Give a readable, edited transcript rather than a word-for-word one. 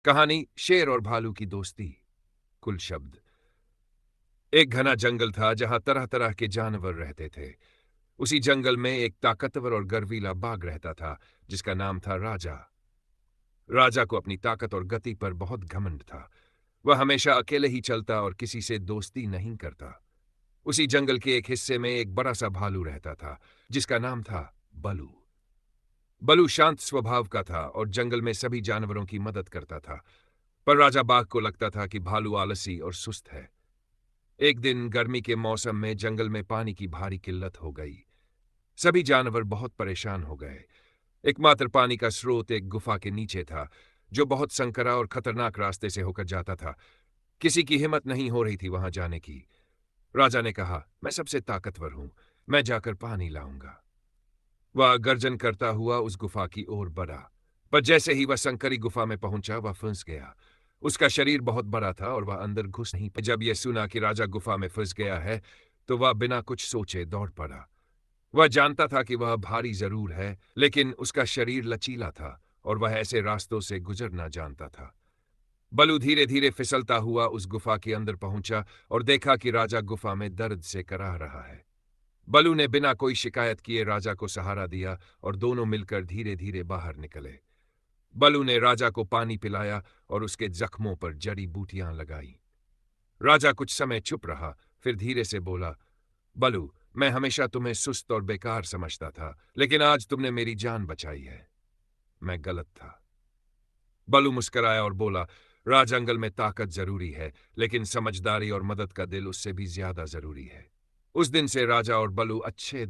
कहानी शेर और भालू की दोस्ती। कुल शब्द। एक घना जंगल था जहां तरह तरह के जानवर रहते थे। उसी जंगल में एक ताकतवर और गर्वीला बाघ रहता था जिसका नाम था राजा। राजा को अपनी ताकत और गति पर बहुत घमंड था। वह हमेशा अकेले ही चलता और किसी से दोस्ती नहीं करता। उसी जंगल के एक हिस्से में एक बड़ा सा भालू रहता था जिसका नाम था बलू। बलू शांत स्वभाव का था और जंगल में सभी जानवरों की मदद करता था। पर राजा बाघ को लगता था कि भालू आलसी और सुस्त है। एक दिन गर्मी के मौसम में जंगल में पानी की भारी किल्लत हो गई। सभी जानवर बहुत परेशान हो गए। एकमात्र पानी का स्रोत एक गुफा के नीचे था जो बहुत संकरा और खतरनाक रास्ते से होकर जाता था। किसी की हिम्मत नहीं हो रही थी वहां जाने की। राजा ने कहा, मैं सबसे ताकतवर हूं, मैं जाकर पानी लाऊंगा। वह गर्जन करता हुआ उस गुफा की ओर बढ़ा। पर जैसे ही वह संकरी गुफा में पहुंचा वह फंस गया। उसका शरीर बहुत बड़ा था और वह अंदर घुस नहीं पाया। जब यह सुना कि राजा गुफा में फंस गया है तो वह बिना कुछ सोचे दौड़ पड़ा। वह जानता था कि वह भारी जरूर है, लेकिन उसका शरीर लचीला था और वह ऐसे रास्तों से गुजरना जानता था। बलू धीरे धीरे फिसलता हुआ उस गुफा के अंदर पहुंचा और देखा कि राजा गुफा में दर्द से कराह रहा है। बलू ने बिना कोई शिकायत किए राजा को सहारा दिया और दोनों मिलकर धीरे धीरे बाहर निकले। बलू ने राजा को पानी पिलाया और उसके जख्मों पर जड़ी बूटियां लगाई। राजा कुछ समय चुप रहा, फिर धीरे से बोला, बलू, मैं हमेशा तुम्हें सुस्त और बेकार समझता था, लेकिन आज तुमने मेरी जान बचाई है। मैं गलत था। बलू मुस्कुराया और बोला, राज जंगल में ताकत जरूरी है, लेकिन समझदारी और मदद का दिल उससे भी ज्यादा जरूरी है। उस दिन से राजा और बलू अच्छे